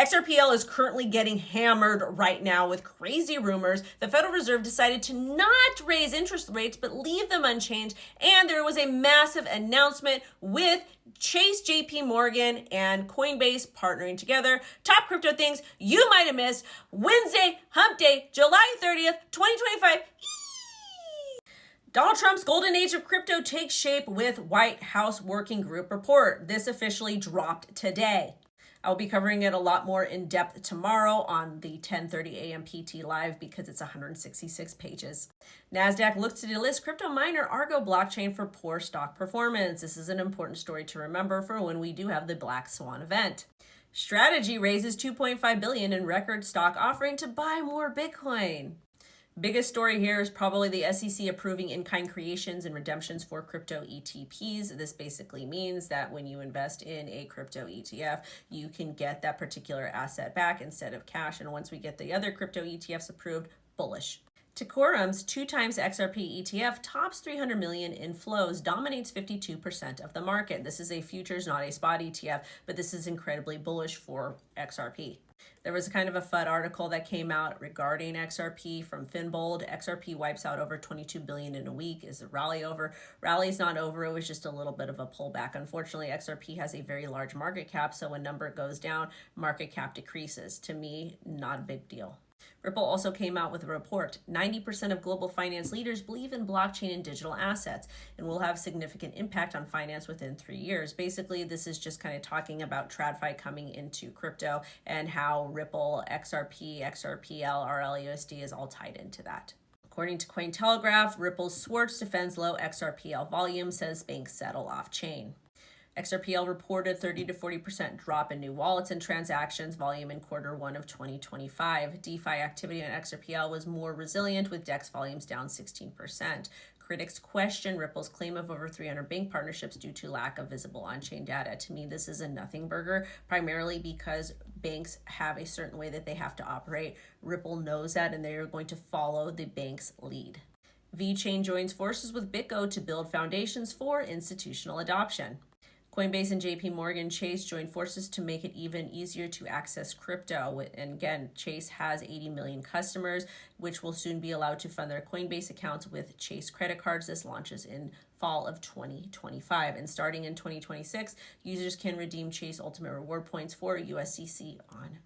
XRPL is currently getting hammered right now with crazy rumors. The Federal Reserve decided to not raise interest rates, but leave them unchanged. And there was a massive announcement with Chase, JP Morgan, and Coinbase partnering together. Top crypto things you might have missed. Wednesday, hump day, July 30th, 2025. Donald Trump's golden age of crypto takes shape with White House Working Group report. This officially dropped today. I'll be covering it a lot more in depth tomorrow on the 10:30 a.m. PT Live because it's 166 pages. NASDAQ looks to delist crypto miner Argo blockchain for poor stock performance. This is an important story to remember for when we do have the Black Swan event. Strategy raises $2.5 billion in record stock offering to buy more Bitcoin. Biggest story here is probably the SEC approving in-kind creations and redemptions for crypto ETPs. This basically means that when you invest in a crypto ETF, you can get that particular asset back instead of cash. And once we get the other crypto ETFs approved, bullish. Decorum's 2x XRP ETF tops 300 million in flows, dominates 52% of the market. This is a futures, not a spot ETF, but this is incredibly bullish for XRP. There was kind of a FUD article that came out regarding XRP from Finbold. XRP wipes out over 22 billion in a week. Is the rally over? Rally's not over. It was just a little bit of a pullback. Unfortunately, XRP has a very large market cap, so when number goes down, market cap decreases. To me, not a big deal. Ripple also came out with a report. 90% of global finance leaders believe in blockchain and digital assets and will have significant impact on finance within 3 years. Basically, this is just kind of talking about TradFi coming into crypto and how Ripple, XRP, XRPL, RLUSD is all tied into that. According to Cointelegraph, Ripple's Swartz defends low XRPL volume, says banks settle off-chain. XRPL reported 30 to 40% drop in new wallets and transactions volume in Q1 of 2025. DeFi activity on XRPL was more resilient, with DEX volumes down 16%. Critics question Ripple's claim of over 300 bank partnerships due to lack of visible on-chain data. To me, this is a nothing burger, primarily because banks have a certain way that they have to operate. Ripple knows that, and they are going to follow the bank's lead. VeChain joins forces with BitGo to build foundations for institutional adoption. Coinbase and JP Morgan Chase joined forces to make it even easier to access crypto. And again, Chase has 80 million customers, which will soon be allowed to fund their Coinbase accounts with Chase credit cards. This launches in fall of 2025. And starting in 2026, users can redeem Chase Ultimate Reward points for USDC on